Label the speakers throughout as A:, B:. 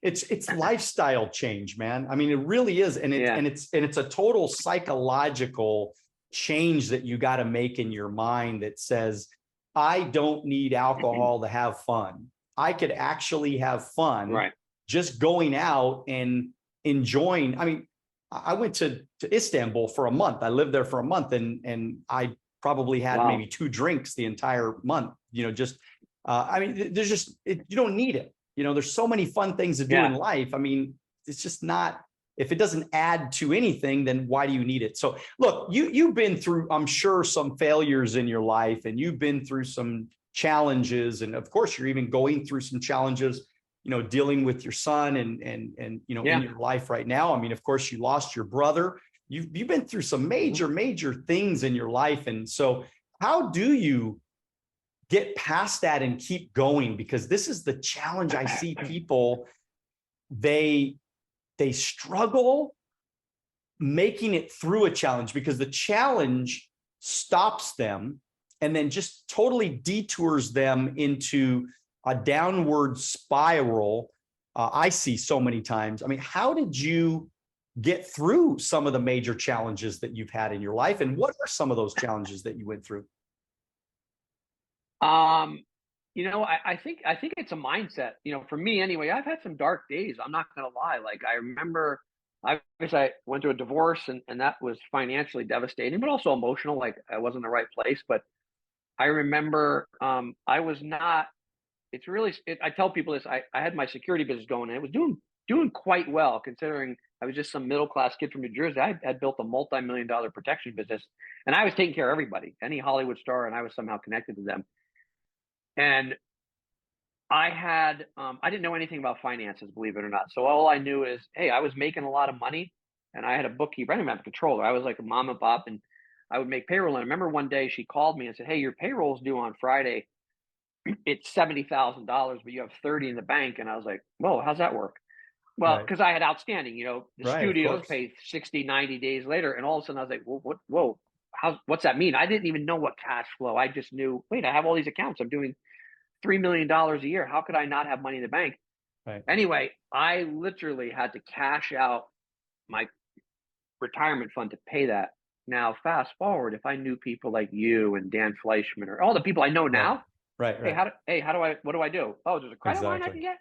A: it's lifestyle change, man. I mean, it really is. And it's a total psychological change that you got to make in your mind that says, I don't need alcohol to have fun. I could actually have fun just going out and enjoying. I mean, I went to Istanbul for a month. I lived there for a month, and I probably had maybe 2 drinks the entire month, just, I mean, there's just, you don't need it. There's so many fun things to do in life. I mean, it's just not, if it doesn't add to anything, then why do you need it? So look, you've been through, I'm sure, some failures in your life, and you've been through some challenges. And of course, you're even going through some challenges, dealing with your son and in your life right now. I mean, of course, you lost your brother. You've been through some major things in your life. And so how do you get past that and keep going? Because this is the challenge. I see people, they struggle making it through a challenge because the challenge stops them and then just totally detours them into a downward spiral. I see so many times. I mean, how did you get through some of the major challenges that you've had in your life? And what are some of those challenges that you went through?
B: I think it's a mindset, for me anyway. I've had some dark days. I'm not going to lie. Like, I remember, I went through a divorce, and that was financially devastating, but also emotional. Like, I wasn't in the right place. But I remember, I was not, I tell people this, I had my security business going, and it was doing quite well, considering I was just some middle-class kid from New Jersey. I had built a multi-million-dollar protection business, and I was taking care of everybody, any Hollywood star, and I was somehow connected to them. And I didn't know anything about finances, believe it or not. So all I knew is, hey, I was making a lot of money, and I had a bookkeeper. I didn't have a controller. I was like a mom and pop, and I would make payroll. And I remember one day she called me and said, hey, your payroll's due on Friday. It's $70,000, but you have 30 in the bank. And I was like, whoa, how's that work? Well, because I had outstanding, the studios pay 60, 90 days later. And all of a sudden I was like, whoa, what's that mean? I didn't even know what cash flow. I just knew, wait, I have all these accounts. I'm doing $3 million a year. How could I not have money in the bank? Anyway, I literally had to cash out my retirement fund to pay that. Now, fast forward, if I knew people like you and Dan Fleischman or all the people I know now, Hey, what do I do? Oh, there's a credit line I can get?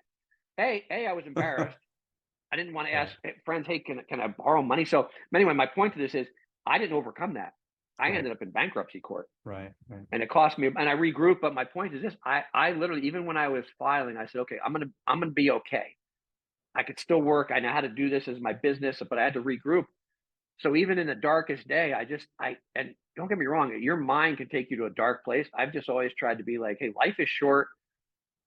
B: Hey, I was embarrassed. I didn't want to ask friends, hey, can I borrow money? So anyway, my point to this is I didn't overcome that. I ended up in bankruptcy court.
A: Right.
B: And it cost me, and I regrouped. But my point is this: I literally, even when I was filing, I said, okay, I'm gonna be okay. I could still work. I know how to do this as my business, but I had to regroup. So even in the darkest day, and don't get me wrong, your mind can take you to a dark place. I've just always tried to be like, hey, life is short.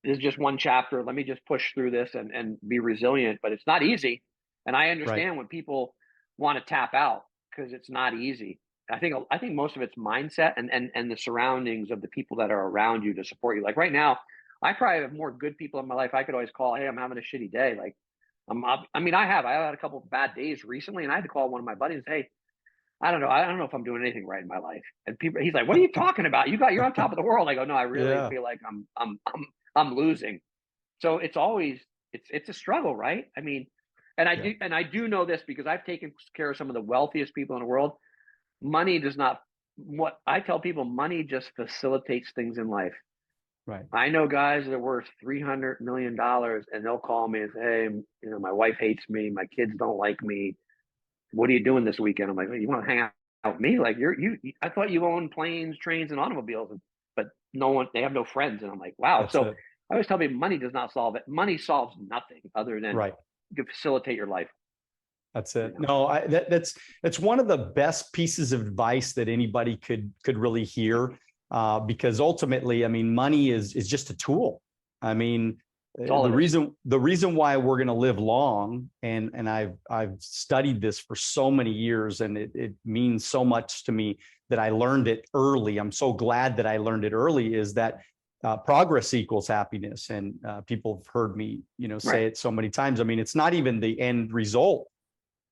B: This is just one chapter. Let me just push through this and be resilient. But it's not easy. And I understand when people want to tap out because it's not easy. I think most of it's mindset and the surroundings of the people that are around you to support you. Like right now, I probably have more good people in my life. I could always call, hey, I'm having a shitty day. Like, I had a couple of bad days recently, and I had to call one of my buddies and say, hey, I don't know if I'm doing anything right in my life. And he's like, what are you talking about? You're on top of the world. I go, no, I really feel like I'm losing. So it's always, it's a struggle, right? I mean, and I do know this because I've taken care of some of the wealthiest people in the world. Money does not, what I tell people, money just facilitates things in life.
A: Right.
B: I know guys that are worth $300 million, and they'll call me and say, hey, my wife hates me. My kids don't like me. What are you doing this weekend? I'm like, oh, you want to hang out with me? Like I thought you own planes, trains, and automobiles, but they have no friends. And I'm like, wow. So I always tell people money does not solve it. Money solves nothing other than to facilitate your life.
A: That's it. No, that's one of the best pieces of advice that anybody could really hear, because ultimately, I mean, money is just a tool. I mean, the reason why we're going to live long, and I've studied this for so many years, and it means so much to me that I learned it early. I'm so glad that I learned it early, is that progress equals happiness. And people have heard me, say it so many times. I mean, it's not even the end result.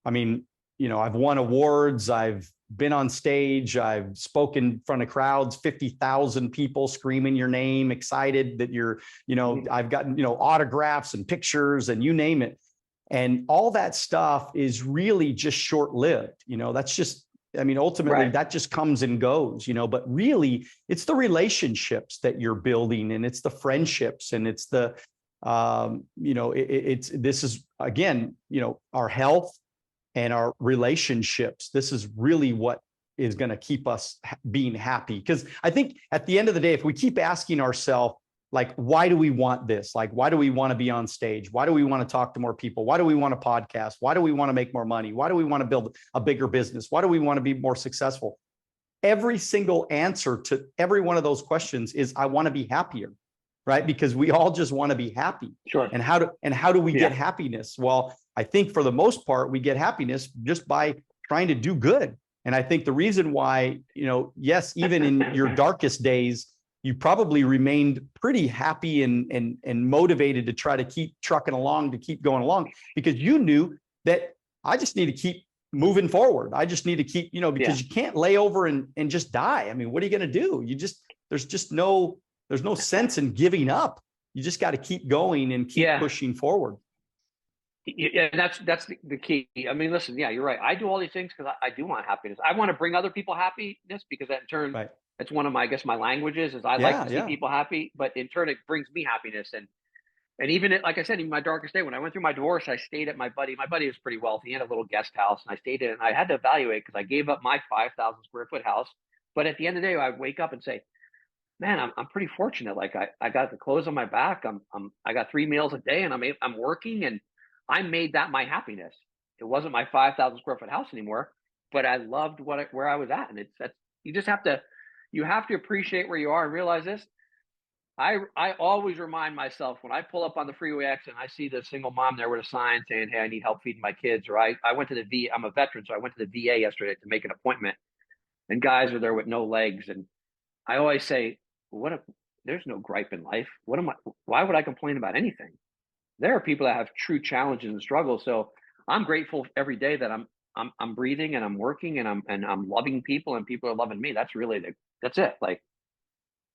A: I mean, I've won awards, I've been on stage. I've spoken in front of crowds, 50,000 people screaming your name, excited that you're, I've gotten, autographs and pictures and you name it. And all that stuff is really just short-lived. That's just, ultimately that just comes and goes, but really it's the relationships that you're building, and it's the friendships, and it's the, this is, again, our health and our relationships. This is really what is going to keep us being happy. Because I think at the end of the day, if we keep asking ourselves, like, why do we want this? Like, why do we want to be on stage? Why do we want to talk to more people? Why do we want to podcast? Why do we want to make more money? Why do we want to build a bigger business? Why do we want to be more successful? Every single answer to every one of those questions is, I want to be happier, right? Because we all just want to be happy.
B: Sure.
A: And how do we get happiness? Well, I think for the most part, we get happiness just by trying to do good. And I think the reason why, yes, even in your darkest days, you probably remained pretty happy and motivated to try to keep trucking along, to keep going along, because you knew that I just need to keep moving forward. I just need to keep, because you can't lay over and just die. I mean, what are you going to do? There's no sense in giving up. You just got to keep going and keep pushing forward.
B: Yeah, that's the key. I mean, listen, you're right. I do all these things because I do want happiness. I want to bring other people happiness, because that in turn, it's one of my, my languages is I like to see people happy, but in turn it brings me happiness. And even like I said, even my darkest day, when I went through my divorce, I stayed at my buddy was pretty wealthy. He had a little guest house, and I stayed in it, and I had to evaluate, because I gave up my 5,000 square foot house. But at the end of the day, I'd wake up and say, man, I'm pretty fortunate. Like I got the clothes on my back. I got 3 meals a day, and I'm working, and I made that my happiness. It wasn't my 5,000 square foot house anymore, but I loved where I was at. And that's, you just have to appreciate where you are and realize this. I always remind myself, when I pull up on the freeway exit and I see the single mom there with a sign saying, hey, I need help feeding my kids. Or I went to I'm a veteran, so I went to the VA yesterday to make an appointment, and guys are there with no legs. And I always say, there's no gripe in life. Why would I complain about anything? There are people that have true challenges and struggles. So I'm grateful every day that I'm breathing and I'm working and I'm loving people, and people are loving me. That's really that's it. Like,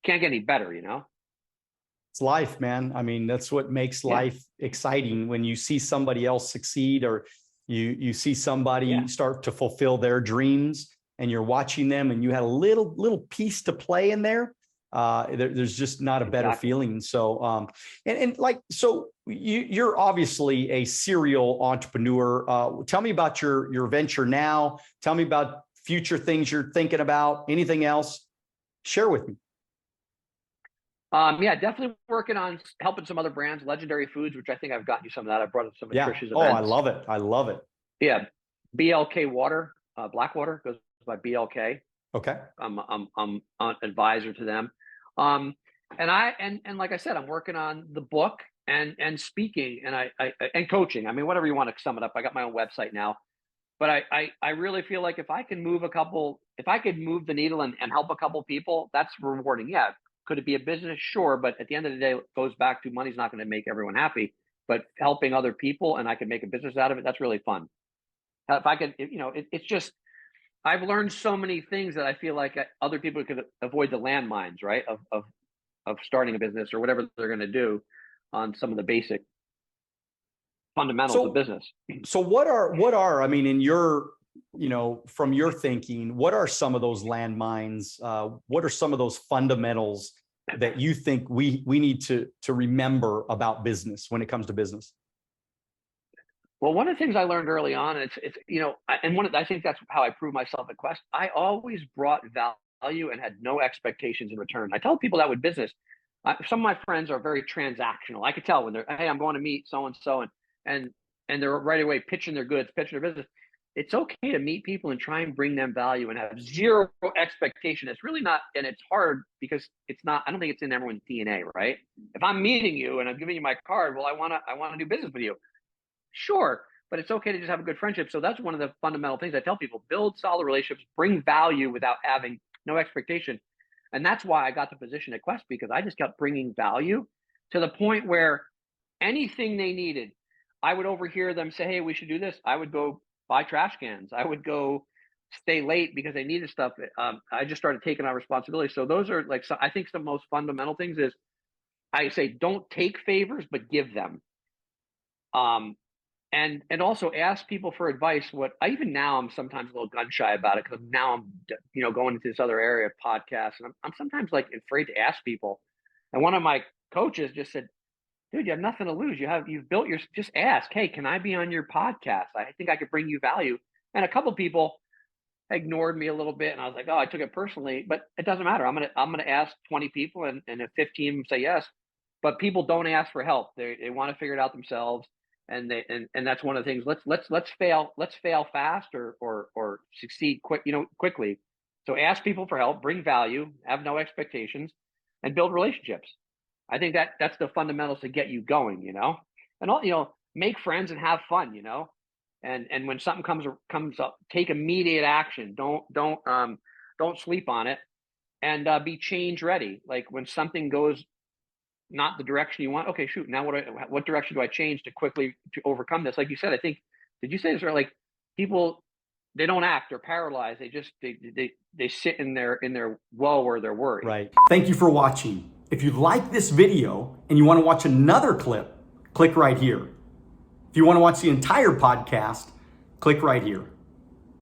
B: can't get any better,
A: It's life, man. I mean, that's what makes life exciting, when you see somebody else succeed, or you see somebody start to fulfill their dreams, and you're watching them, and you had a little piece to play in there. There's just not a better feeling. So, so you're obviously a serial entrepreneur. Tell me about your venture now. Tell me about future things you're thinking about. Anything else? Share with me.
B: Definitely working on helping some other brands, Legendary Foods, which I think I've gotten you some of that. I brought up some of Trish's events.
A: Oh, I love it. I love it.
B: Yeah. BLK water, Blackwater goes by BLK.
A: Okay.
B: I'm an advisor to them. And like I said, I'm working on the book and speaking and coaching. I mean, whatever you want to sum it up. I got my own website now, but I really feel like if I could move the needle and help a couple people, that's rewarding. Yeah. Could it be a business? Sure. But at the end of the day, it goes back to, money's not going to make everyone happy, but helping other people, and I can make a business out of it, that's really fun. If I could, it's just, I've learned so many things that I feel like other people could avoid the landmines, right? Of starting a business or whatever they're going to do on some of the basic fundamentals of business.
A: So what are, I mean, in your, from your thinking, what are some of those landmines? What are some of those fundamentals that you think we need to remember about business when it comes to business?
B: Well, one of the things I learned early on, it's I think that's how I proved myself at Quest. I always brought value and had no expectations in return. I tell people that with business. Some of my friends are very transactional. I could tell when they're, hey, I'm going to meet so and so, and they're right away pitching their goods, pitching their business. It's okay to meet people and try and bring them value and have zero expectation. It's really not, and it's hard because it's not. I don't think it's in everyone's DNA, right? If I'm meeting you and I'm giving you my card, well, I want to do business with you. Sure, but it's okay to just have a good friendship. So that's one of the fundamental things I tell people: build solid relationships, bring value without having no expectation. And that's why I got the position at Quest, because I just kept bringing value to the point where anything they needed, I would overhear them say, hey, we should do this. I would go buy trash cans. I would go stay late because they needed stuff. I just started taking on responsibility. So those are like, I think the most fundamental things is I say, don't take favors, but give them. And also ask people for advice. Even now I'm sometimes a little gun shy about it because now I'm going into this other area of podcasts, and I'm sometimes like afraid to ask people. And one of my coaches just said, dude, you have nothing to lose. You've built just ask, hey, can I be on your podcast? I think I could bring you value. And a couple people ignored me a little bit, and I was like, oh, I took it personally, but it doesn't matter. I'm gonna ask 20 people, and if 15 say yes, but people don't ask for help. They want to figure it out themselves, and that's one of the things. Let's fail fast or succeed quickly. So ask people for help, bring value, have no expectations, and build relationships. I think that's the fundamentals to get you going, and all, make friends and have fun, and when something comes up, take immediate action. Don't sleep on it, and be change ready. Like when something goes not the direction you want, okay, shoot, now what direction do I change to overcome this? Like you said, I think, did you say this, or like people, they don't act, or paralyzed. They just they sit in their woe or their worry.
A: Right. Thank you for watching. If you like this video and you want to watch another clip, click right here. If you want to watch the entire podcast, click right here.